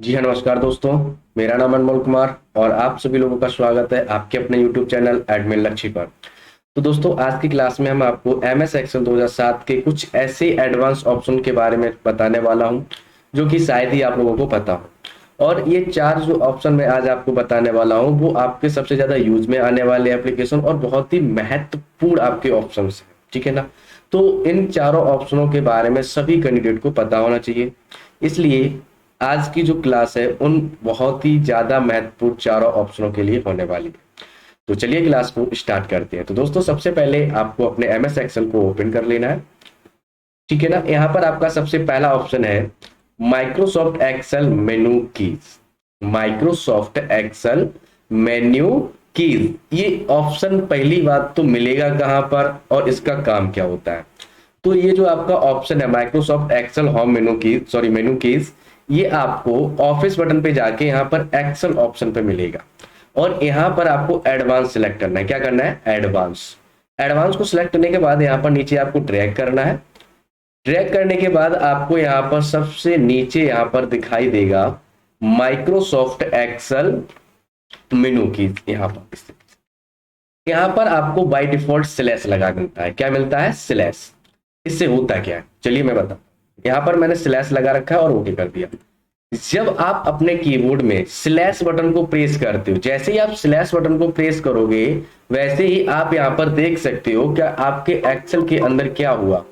जी हाँ, नमस्कार दोस्तों। मेरा नाम अनमोल कुमार और आप सभी लोगों का स्वागत है आपके अपने यूट्यूब चैनल एडमिन लक्ष्य पर। तो दोस्तों, आज की क्लास में हम आपको एम एस एक्सेल 2007 के कुछ ऐसे एडवांस ऑप्शन के बारे में बताने वाला हूं जो कि शायद ही आप लोगों को पता हो। और ये चार जो ऑप्शन मैं आज आपको बताने वाला हूं वो आपके सबसे ज़्यादा यूज में आने वाले एप्लीकेशन और बहुत ही महत्वपूर्ण आपके ऑप्शन हैं। ठीक है ना? तो इन चारों ऑप्शनों के बारे में सभी कैंडिडेट को पता होना चाहिए। इसलिए आज की जो क्लास है उन बहुत ही ज्यादा महत्वपूर्ण चारों ऑप्शनों के लिए होने वाली है। तो चलिए क्लास को स्टार्ट करते हैं। तो दोस्तों, सबसे पहले आपको अपने एम एस एक्सेल को ओपन कर लेना है। ठीक है ना? यहाँ पर आपका सबसे पहला ऑप्शन है Microsoft Excel menu keys. Microsoft Excel menu keys, ये ऑप्शन पहली बात तो मिलेगा कहां पर और इसका काम क्या होता है। तो ये जो आपका ऑप्शन है माइक्रोसॉफ्ट एक्सेल होम मेनू की मेनू कीज, ये आपको ऑफिस बटन पे जाके यहाँ पर एक्सेल ऑप्शन पे मिलेगा और यहाँ पर आपको एडवांस सिलेक्ट करना है। क्या करना है? एडवांस। एडवांस को सिलेक्ट करने के बाद यहाँ पर नीचे आपको ड्रैग करना है। ड्रैग करने के बाद आपको यहाँ पर सबसे नीचे यहाँ पर दिखाई देगा माइक्रोसॉफ्ट एक्सेल मेनू की। यहाँ पर आपको बाय डिफॉल्ट स्लैश लगा मिलता है। क्या मिलता है? स्लैश। इससे होता क्या है चलिए मैं बताऊं। यहाँ पर मैंने स्लैश लगा रखा है और ओके कर दिया। जब आप अपने कीबोर्ड में स्लैश बटन को प्रेस करते हो, जैसे ही आप स्लैश बटन को प्रेस करोगे वैसे ही आप यहाँ पर देख सकते हो क्या आपके एक्सेल के अंदर क्या हुआ।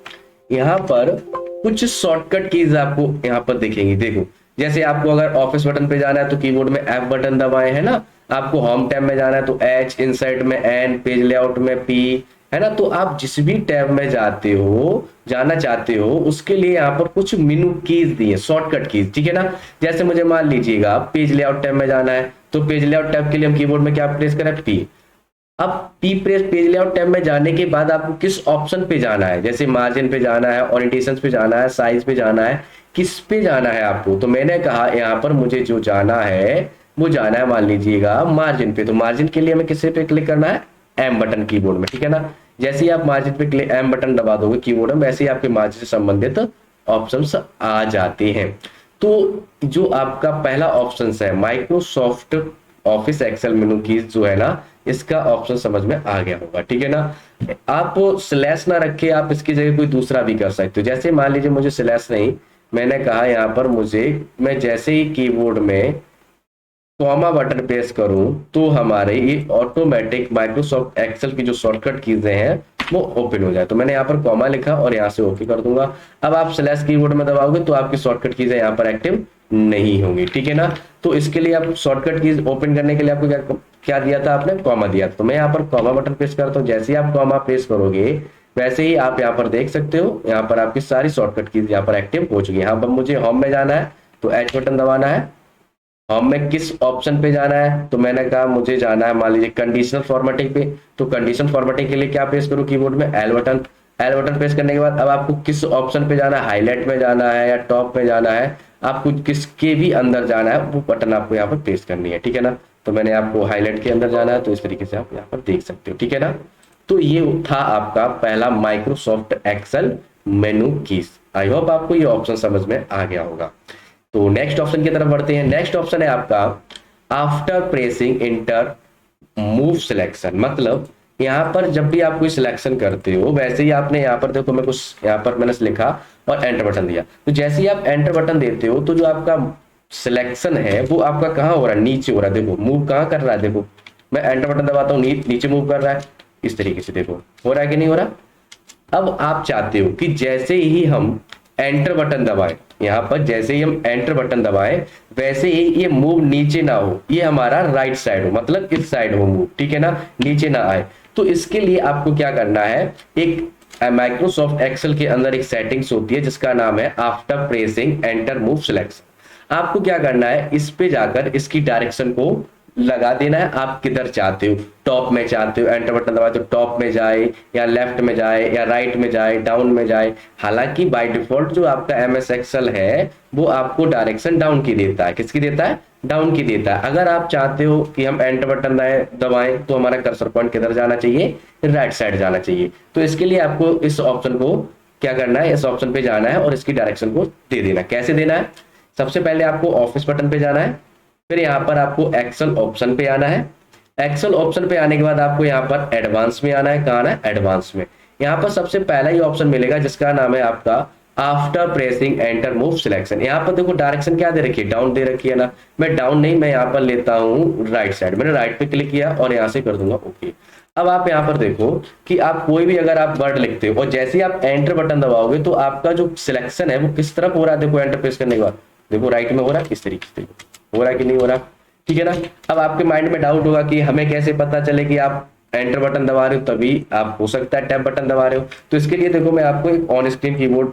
यहाँ पर कुछ शॉर्टकट कीज आपको यहाँ पर दिखेंगी। देखो, जैसे आपको अगर ऑफिस बटन पे जाना है तो कीबोर्ड में एफ बटन दबाए, है ना। आपको होम टैब में जाना है तो एच, इनसाइड में एन, पेज लेआउट में पी, है ना। तो आप जिस भी टैब में जाना चाहते हो उसके लिए यहाँ पर कुछ मेनू कीज दिए, शॉर्टकट कीज। ठीक है ना? जैसे मुझे मान लीजिएगा पेज लेआउट टैब में जाना है तो पेज लेआउट टैब के लिए हम कीबोर्ड में क्या प्रेस करें? पी। अब P press page layout tab में जाने के बाद आपको किस ऑप्शन पे जाना है, जैसे मार्जिन पे जाना है, ओरिएंटेशन पे जाना है, साइज पे जाना है, किस पे जाना है आपको। तो मैंने कहा यहाँ पर मुझे जो जाना है वो जाना है, मान लीजिएगा मार्जिन पे। तो मार्जिन के लिए हमें किस पे क्लिक करना है? एम बटन कीबोर्ड में। ठीक है ना? जैसे ही आप मार्जिन पे क्लिक एम बटन दबा दोगे कीबोर्ड में, वैसे ही आपके मार्जिन से संबंधित ऑप्शंस आ जाते हैं। तो जो आपका पहला ऑप्शन है माइक्रोसॉफ्ट ऑफिस एक्सेल मेनू की जो है ना, इसका ऑप्शन समझ में आ गया होगा। ठीक है ना? आप स्लैश ना रखे, आप इसकी जगह कोई दूसरा भी कर सकते हो। जैसे मान लीजिए मुझे स्लैश नहीं, मैंने कहा यहाँ पर मैं जैसे ही कीबोर्ड में कॉमा बटन प्रेस करूं तो हमारे ये ऑटोमेटिक माइक्रोसॉफ्ट एक्सेल की जो शॉर्टकट कीजें हैं वो ओपन हो जाए। तो मैंने यहाँ पर कॉमा लिखा और यहाँ से ओके कर दूंगा। अब आप स्लैश कीबोर्ड में दबाओगे तो आपकी शॉर्टकट कीजें यहाँ पर एक्टिव नहीं होंगी। ठीक है ना? तो इसके लिए आप शॉर्टकट कीज ओपन करने के लिए आपको क्या क्या दिया था? आपने कॉमा दिया था। तो मैं यहाँ पर कॉमा बटन प्रेस करता हूँ। जैसे ही आप कॉमा प्रेस करोगे वैसे ही आप यहाँ पर देख सकते हो, यहाँ पर आपकी सारी शॉर्टकट कीज यहाँ पर एक्टिव हो चुकी है। यहाँ पर मुझे होम में जाना है तो एच बटन दबाना है। हमें किस ऑप्शन पे जाना है? तो मैंने कहा मुझे जाना है मान लीजिए कंडीशनल फॉर्मेटिंग पे। तो कंडीशनल फॉर्मेटिंग के लिए क्या प्रेस करूं कीबोर्ड में? L button. L button press करने के बाद अब आपको किस ऑप्शन पे जाना है? हाईलाइट में जाना है या टॉप में जाना है? आपको किसके भी अंदर जाना है वो बटन आपको यहाँ पर प्रेस करनी है। ठीक है ना? तो मैंने आपको हाईलाइट के अंदर जाना है तो इस तरीके से आप यहाँ पर देख सकते हो। ठीक है ना? तो ये था आपका पहला Microsoft Excel menu keys. I hope आपको ये ऑप्शन समझ में आ गया होगा। तो नेक्स्ट ऑप्शन की तरफ बढ़ते हैं। नेक्स्ट ऑप्शन है आपका after pressing inter move selection. मतलब यहाँ पर जब भी आप कोई सिलेक्शन करते हो वैसे ही आपने यहाँ पर देखो, मैं कुछ यहाँ पर मैंने लिखा और एंटर बटन दिया। तो जैसे ही आप एंटर बटन देते हो तो जो आपका सिलेक्शन है वो आपका कहाँ हो रहा है? नीचे हो रहा है। देखो मूव कहाँ कर रहा है, देखो मैं एंटर बटन दबाता हूँ नीचे मूव कर रहा है। इस तरीके से देखो हो रहा है कि नहीं हो रहा। अब आप चाहते हो कि जैसे ही हम एंटर बटन दबाएं, यहां पर जैसे ही हम एंटर बटन दबाएं वैसे ही ये मूव नीचे ना हो, ये हमारा राइट साइड हो, मतलब इस साइड हो मूव। ठीक है ना? नीचे ना आए। तो इसके लिए आपको क्या करना है? एक माइक्रोसॉफ्ट एक्सेल के अंदर एक सेटिंग्स होती है जिसका नाम है after pressing enter move selection. आपको क्या करना है? इस पे जाकर इसकी डायरेक्शन को लगा देना है। आप किधर चाहते हो? टॉप में चाहते हो, एंटर बटन दबाए तो टॉप में जाए या लेफ्ट में जाए या राइट में जाए, डाउन में जाए। हालांकि बाय डिफॉल्ट जो आपका एमएस एक्सेल है वो आपको डायरेक्शन डाउन की देता है। किसकी देता है? डाउन की देता है। अगर आप चाहते हो कि हम एंटर बटन दबाएं तो हमारा कर्सर पॉइंट किधर जाना चाहिए? राइट साइड जाना चाहिए। तो इसके लिए आपको इस ऑप्शन को क्या करना है? इस ऑप्शन पे जाना है और इसकी डायरेक्शन को दे देना। कैसे देना है? सबसे पहले आपको ऑफिस बटन पे जाना है, फिर यहाँ पर आपको एक्सेल ऑप्शन पे आना है। एक्सेल ऑप्शन पे आने के बाद आपको यहाँ पर एडवांस में आना है। कहाँ आना है? एडवांस में। यहाँ पर सबसे पहला ही ऑप्शन मिलेगा जिसका नाम है आपका after pressing enter move selection. यहाँ पर देखो डायरेक्शन क्या दे रखी है? डाउन दे रखी है ना। मैं डाउन नहीं, मैं यहाँ पर लेता हूँ राइट साइड। मैंने राइट पे क्लिक किया और यहाँ से कर दूंगा ओके। अब आप यहाँ पर देखो कि आप कोई भी अगर आप वर्ड लिखते हो और जैसे ही आप एंटर बटन दबाओगे तो आपका जो सिलेक्शन है वो किस तरफ हो रहा है? देखो एंटर प्रेस करने के बाद देखो राइट में हो रहा है, इस तरीके से हो रहा है कि नहीं हो रहा? ठीक है ना। अब आपके माइंड में डाउट होगा कि हमें कैसे पता चले कि आप एंटर बटन दबा रहे हो, तभी आप हो सकता है टैब बटन दबा रहे हो। तो इसके लिए देखो मैं आपको एक ऑन स्क्रीन कीबोर्ड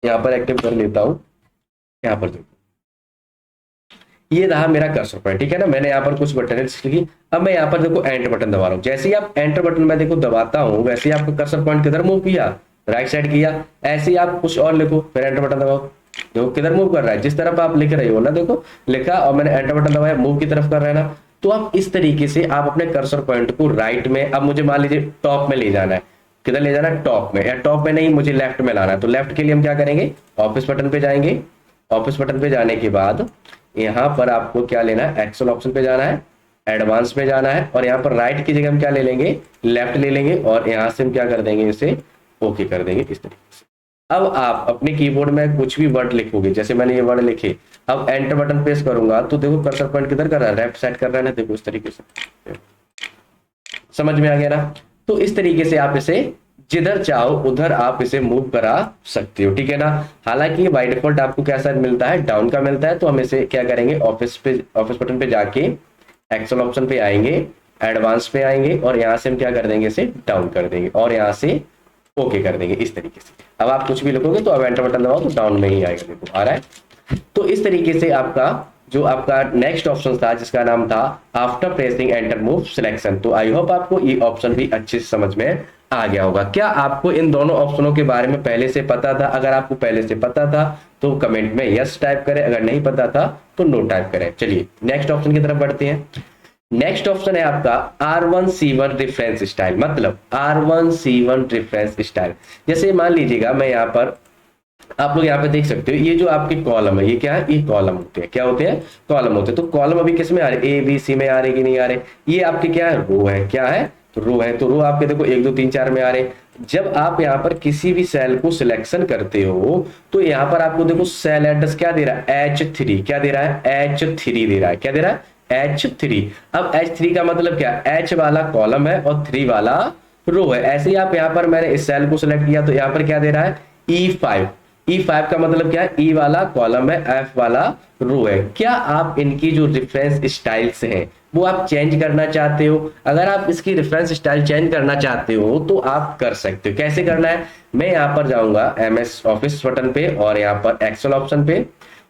यहाँ पर एक्टिव कर लेता हूँ। यहाँ पर देखो ये रहा मेरा कर्सर पॉइंट, ठीक है ना। मैंने यहाँ पर कुछ बटन लिखी। अब मैं यहाँ पर देखो एंटर बटन दबा रहा हूँ। जैसे ही आप एंटर बटन में देखो दबाता हूँ वैसे ही आपका कर्सर पॉइंट किधर मूव किया? राइट साइड किया। ऐसे ही आप कुछ और लिखो, फिर एंटर बटन दबाओ, देखो किधर मूव कर रहा है? जिस तरफ आप लिख रहे हो ना, देखो लिखा और मैंने एंटर बटन दबाया, मूव की तरफ कर रहा है ना। तो आप इस तरीके से आप अपने कर्सर पॉइंट को राइट में, अब मुझे मान लीजिए टॉप में ले जाना है। किधर ले जाना है? टॉप में। या टॉप में नहीं, मुझे लेफ्ट में लाना है। तो लेफ्ट के लिए हम क्या करेंगे? ऑफिस बटन पे जाएंगे। ऑफिस बटन पे जाने के बाद यहाँ पर आपको क्या लेना है? एक्सेल ऑप्शन पे जाना है, एडवांस में जाना है और यहाँ पर राइट की जगह हम क्या ले लेंगे? लेफ्ट ले लेंगे और यहाँ से हम क्या कर देंगे? इसे ओके कर देंगे इस तरीके से। अब आप अपने कीबोर्ड में कुछ भी वर्ड लिखोगे, जैसे मैंने ये वर्ड लिखे, अब एंटर बटन प्रेस करूंगा तो देखो कर्सर पॉइंट किधर कर रहा है? लेफ्ट साइड कर रहा है ना। देखो इस तरीके से, समझ में आ गया ना। तो इस तरीके से आप इसे जिधर चाहो उधर आप इसे मूव करा सकते हो, ठीक है ना। हालांकि बाय डिफॉल्ट आपको कैसा मिलता है? डाउन का मिलता है। तो हम इसे क्या करेंगे? ऑफिस बटन पे जाके एक्सेल ऑप्शन पे आएंगे, एडवांस पे आएंगे और यहाँ से हम क्या कर देंगे? इसे डाउन कर देंगे और यहाँ से ओके कर देंगे इस तरीके से। अब आप कुछ भी लिखोगे तो अब एंटर बटन दबाओ तो डाउन में ही आएगा, देखो आ रहा है। तो इस तरीके से आपका जो आपका नेक्स्ट ऑप्शन था जिसका नाम था after pressing enter move selection. तो आई होप आपको ये ऑप्शन भी अच्छे से समझ में आ गया होगा। क्या आपको इन दोनों ऑप्शनों के बारे में पहले से पता था? अगर आपको पहले से पता था तो कमेंट में यस टाइप करें, अगर नहीं पता था तो नो टाइप करें। चलिए नेक्स्ट ऑप्शन की तरफ बढ़ते हैं। नेक्स्ट ऑप्शन है आपका R1C1 रेफरेंस स्टाइल। मतलब R1C1 रेफरेंस स्टाइल, जैसे मान लीजिएगा मैं यहाँ पर, आप लोग यहाँ पे देख सकते हो ये जो आपके कॉलम है, ये क्या है? ये कॉलम होते हैं। क्या होते हैं? कॉलम होते हैं। तो कॉलम अभी किस में आ रहे? ABC में आ रहे कि नहीं आ रहे? ये आपके क्या है? रो है। क्या है? तो रो है। तो रो आपके देखो 1 2 3 4 में आ रहे। जब आप यहाँ पर किसी भी सेल को सिलेक्शन करते हो तो यहाँ पर आपको देखो सेल एड्रेस क्या दे रहा है? H3। क्या दे रहा है? H3 दे रहा है। क्या दे रहा है? H3। अब H3 का मतलब क्या? H वाला कॉलम है और 3 वाला रो है। ऐसे ही आप यहाँ पर, मैंने इस सेल को सिलेक्ट किया तो यहाँ पर क्या दे रहा है? E5। E5 का मतलब क्या है? E वाला कॉलम है, F वाला रो है। क्या आप इनकी जो रेफरेंस स्टाइल्स हैं वो आप चेंज करना चाहते हो? अगर आप इसकी रेफरेंस स्टाइल चेंज करना चाहते हो तो आप कर सकते हो। कैसे करना है? मैं यहाँ पर जाऊंगा MS ऑफिस बटन पे और यहाँ पर एक्सेल ऑप्शन पे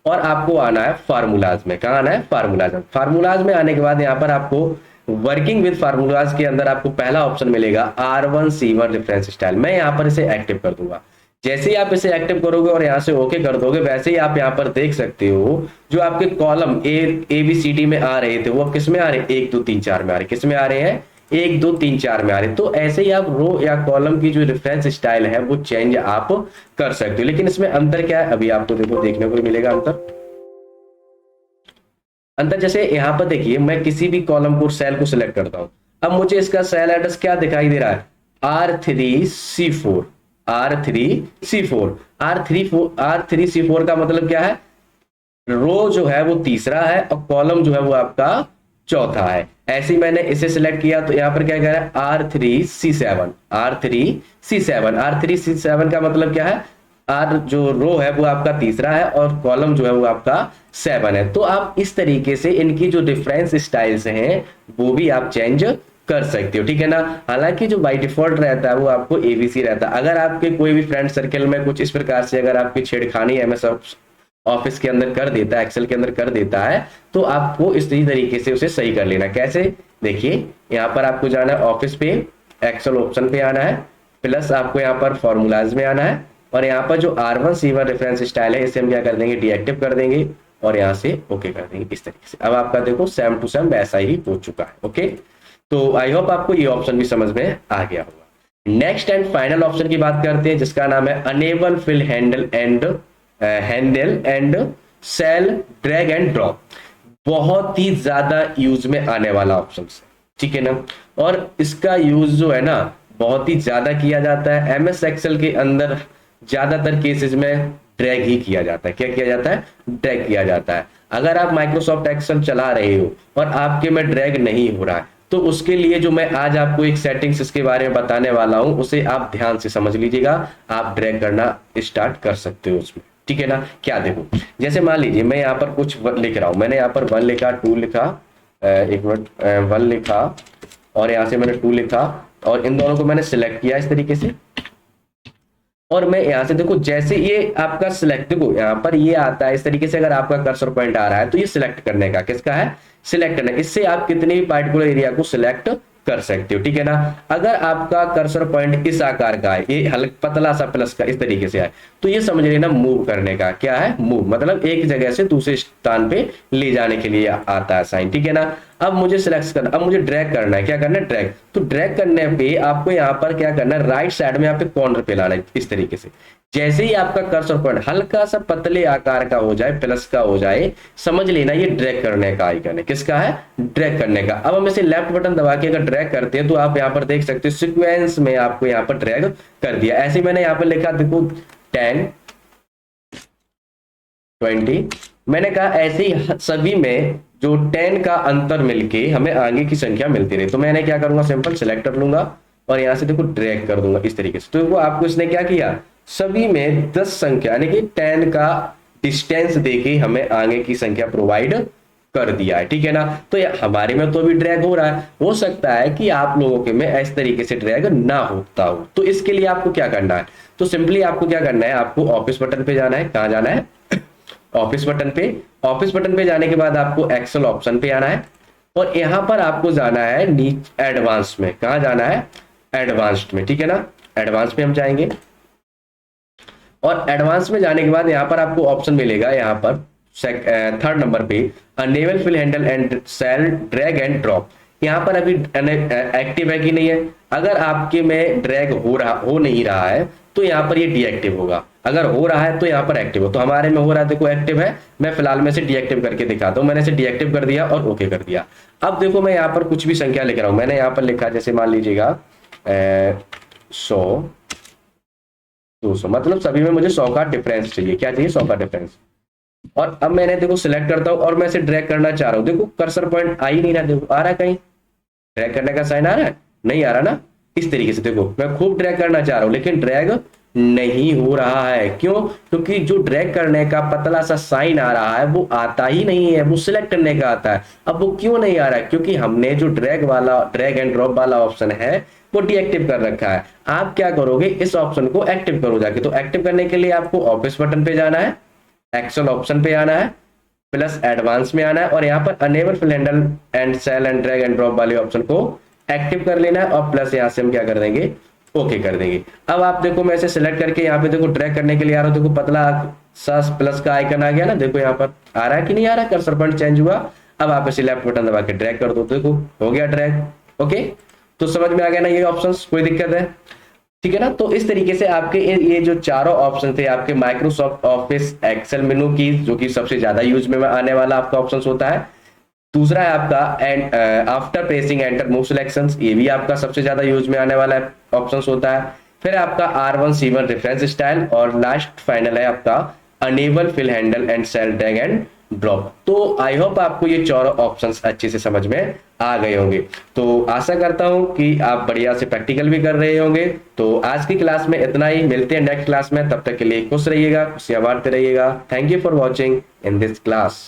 और आपको आना है फार्मूलाज में। कहाँ आना है? फार्मूलाज में। फार्मूलाज में आने के बाद यहाँ पर आपको वर्किंग विद फार्मूलाज के अंदर आपको पहला ऑप्शन मिलेगा R1C1 रेफरेंस स्टाइल। मैं यहाँ पर इसे एक्टिव कर दूंगा। जैसे ही आप इसे एक्टिव करोगे और यहाँ से ओके कर दोगे वैसे ही आप यहाँ पर देख सकते हो जो आपके कॉलम ABCD में आ रहे थे वो अब किस में आ रहे हैं? 1 2 3 4 में आ रहे। किस में आ रहे हैं? 1 2 3 4 में आ रहे। तो ऐसे ही आप रो या कॉलम की जो रेफरेंस स्टाइल है वो चेंज आप कर सकते हो। लेकिन इसमें अंतर क्या है? अभी आपको देखो देखने को मिलेगा अंतर जैसे यहाँ पर देखिए मैं किसी भी कॉलम को, सेल को सिलेक्ट करता हूं। अब मुझे इसका सेल एड्रेस क्या दिखाई दे रहा है? R3C4। R3C4 R3C4 का मतलब क्या है? रो जो है वो तीसरा है और कॉलम जो है वो आपका चौथा है। ऐसे ही मैंने इसे सिलेक्ट किया तो यहाँ पर क्या कह रहा है? R3C7। R3C7 का मतलब क्या है? आर जो रो है वो आपका तीसरा है और कॉलम जो है वो आपका 7 है। तो आप इस तरीके से इनकी जो डिफरेंस स्टाइल्स हैं वो भी आप चेंज कर सकते हो, ठीक है ना। हालांकि जो बाय डिफॉल्ट रहता है वो आपको ABC रहता है। अगर आपके कोई भी फ्रेंड सर्कल में कुछ इस प्रकार से अगर आपकी छेड़खानी MS ऑफिस के अंदर कर देता है, एक्सेल के अंदर कर देता है, तो आपको इस तरीके से उसे सही कर लेना। कैसे? देखिए यहाँ पर आपको जाना है ऑफिस पे, एक्सेल ऑप्शन पे आना है, प्लस आपको यहाँ पर फॉर्मूलाज में आना है और यहाँ पर जो R1C1 रेफरेंस स्टाइल है इसे हम क्या कर देंगे? डीएक्टिव कर देंगे और यहाँ से ओके कर देंगे इस तरीके से। अब आपका देखो सेम टू सेम वैसा ही हो चुका है। ओके, तो आई होप आपको ये ऑप्शन भी समझ में आ गया होगा। नेक्स्ट एंड फाइनल ऑप्शन की बात करते हैं जिसका नाम है enable fill handle and handle and cell drag and drop, बहुत ही ज्यादा यूज में आने वाला ऑप्शन है, ठीक है ना। और इसका यूज जो है ना बहुत ही ज्यादा किया जाता है एमएस एक्सेल के अंदर, ज्यादातर केसेस में ड्रैग ही किया जाता है। क्या किया जाता है? ड्रैग किया जाता है। अगर आप माइक्रोसॉफ्ट एक्सेल चला रहे हो और आपके में ड्रैग नहीं हो रहा है, तो उसके लिए जो मैं आज आपको एक सेटिंग्स इसके बारे में बताने वाला हूं, उसे आप ध्यान से समझ लीजिएगा, आप ड्रैग करना स्टार्ट कर सकते हो उसमें, ठीक है ना। क्या देखो, जैसे मान लीजिए मैं यहाँ पर कुछ लिख रहा हूं, मैंने यहाँ पर 1 लिखा, 2 लिखा, एक मिनट, 1 लिखा और यहाँ से मैंने 2 लिखा, और इन दोनों को मैंने सिलेक्ट किया इस तरीके से। और मैं यहाँ से देखो, जैसे ये आपका सिलेक्ट, देखो यहाँ पर ये आता है इस तरीके से, अगर आपका कर्सर पॉइंट आ रहा है तो ये सिलेक्ट करने का, किसका है? सिलेक्ट करना। इससे आप कितने भी पार्टिकुलर एरिया को सिलेक्ट कर सकते हो, ठीक है ना। अगर आपका कर्सर पॉइंट इस आकार का है, ये हल्का पतला सा प्लस का इस तरीके से है, तो ये समझ लेना मूव करने का। क्या है? मूव, मतलब एक जगह से दूसरे स्थान पे ले जाने के लिए आता है साइन, ठीक है ना। अब मुझे सिलेक्ट करना, अब मुझे ड्रैग करना है। क्या करना है? ड्रैग। तो ड्रैग करने पे आपको यहाँ पर क्या करना है? राइट साइड में यहाँ पे कॉर्नर पे लाना है इस तरीके से। जैसे ही आपका कर्सर पॉइंट हल्का सा पतले आकार का हो जाए, प्लस का हो जाए, समझ लेना ये ड्रैग करने का आइकन है। किसका है? ड्रैग करने का। अब हम इसे लेफ्ट बटन दबा के अगर ड्रैग करते हैं तो आप यहाँ पर देख सकते हो सीक्वेंस में आपको यहाँ पर ड्रैग कर दिया। ऐसे मैंने यहाँ पर लिखा, देखो 10 20, मैंने कहा ऐसे ही सभी में जो 10 का अंतर मिलके हमें आगे की संख्या मिलती रही। तो मैंने क्या करूंगा? सिंपल सिलेक्ट कर लूंगा और यहां से देखो ड्रैग कर दूंगा इस तरीके से। तो वो आपको इसने क्या किया? सभी में 10 संख्या यानी कि 10 का डिस्टेंस देके हमें आगे की संख्या प्रोवाइड कर दिया है, ठीक है ना। तो हमारे में तो भी ड्रैग हो रहा है, हो सकता है कि आप लोगों के में इस तरीके से ड्रैग ना होता हो। तो इसके लिए आपको क्या करना है? तो सिंपली आपको क्या करना है? आपको ऑफिस बटन पे जाना है। कहां जाना है? ऑफिस बटन पे। ऑफिस बटन पे जाने के बाद आपको एक्सेल ऑप्शन पे आना है और यहां पर आपको जाना है नीचे एडवांस में। कहां जाना है? एडवांस्ड में, ठीक है ना। एडवांस में हम जाएंगे और एडवांस में जाने के बाद यहां पर आपको ऑप्शन मिलेगा, यहां पर थर्ड नंबर पे enable fill handle and cell drag and drop. यहाँ पर अभी एक्टिव है कि नहीं है? अगर आपके में ड्रैग हो नहीं रहा है तो यहाँ पर ये डीएक्टिव होगा, अगर हो रहा है तो यहाँ पर एक्टिव हो। तो हमारे में हो रहा है, देखो एक्टिव है। मैं फिलहाल में से डीएक्टिव करके दिखाता हूँ। मैंने इसे डीएक्टिव कर दिया और ओके कर दिया। अब देखो मैं यहाँ पर कुछ भी संख्या लिख रहा हूँ। मैंने यहाँ पर लिखा, जैसे मान लीजिएगा 100 200, मतलब सभी में मुझे 100 का डिफरेंस चाहिए। क्या चाहिए? 100 का डिफरेंस। और अब मैंने देखो सिलेक्ट करता हूं और मैं इसे ड्रैग करना चाह रहा हूं। देखो कर्सर पॉइंट आ ही नहीं रहा, देखो आ रहा है? कहीं ड्रैग करने का साइन आ रहा है? नहीं आ रहा ना। इस तरीके से देखो मैं खूब ड्रैग करना चाह रहा हूं लेकिन ड्रैग नहीं हो रहा है। क्यों? क्योंकि जो ड्रैग करने का पतला सा साइन आ रहा है वो आता ही नहीं है, वो सिलेक्ट करने का आता है। अब वो क्यों नहीं आ रहा है? क्योंकि हमने जो ड्रैग एंड ड्रॉप वाला ऑप्शन है वो डीएक्टिव कर रखा है। आप क्या करोगे? इस ऑप्शन को एक्टिव करो जाके। तो एक्टिव करने के लिए आपको ऑफिस बटन पे जाना है, एक्सेल ऑप्शन पे आना है, प्लस एडवांस में आना है और यहाँ पर enable fill handle and cell and drag and drop वाले ऑप्शन को एक्टिव कर लेना है और प्लस यहाँ से हम क्या कर देंगे? ओके कर देंगे। अब आप देखो मैं इसे सिलेक्ट करके यहाँ पे देखो ड्रैग करने के लिए आ रहा हूँ। देखो पतला सा प्लस का आइकन आ गया ना, देखो यहाँ पर आ रहा है कि नहीं आ रहा? कर्सर पॉइंट चेंज हुआ। अब आप इसे लेफ्ट बटन दबा के ड्रैग कर दो, देखो हो गया ड्रैग। ओके, तो समझ में आ गया ना ये ऑप्शंस? कोई दिक्कत है? ठीक है ना। तो इस तरीके से आपके ये जो चारों ऑप्शन थे आपके माइक्रोसॉफ्ट ऑफिस एक्सेल मेनू की, जो कि सबसे ज्यादा यूज में आने वाला आपका ऑप्शन होता है। दूसरा है आपका after pressing enter move selections, ये भी आपका सबसे ज्यादा यूज में आने वाला ऑप्शन होता है। फिर आपका R1C1 रेफरेंस स्टाइल और लास्ट फाइनल है आपका enable fill handle and cell drag and drop. तो आई होप आपको ये चारों ऑप्शंस अच्छे से समझ में आ गए होंगे। तो आशा करता हूं कि आप बढ़िया से प्रैक्टिकल भी कर रहे होंगे। तो आज की क्लास में इतना ही, मिलते हैं नेक्स्ट क्लास में। तब तक के लिए खुश रहिएगा, खुशियां बांटते रहिएगा। Thank you for watching in this class.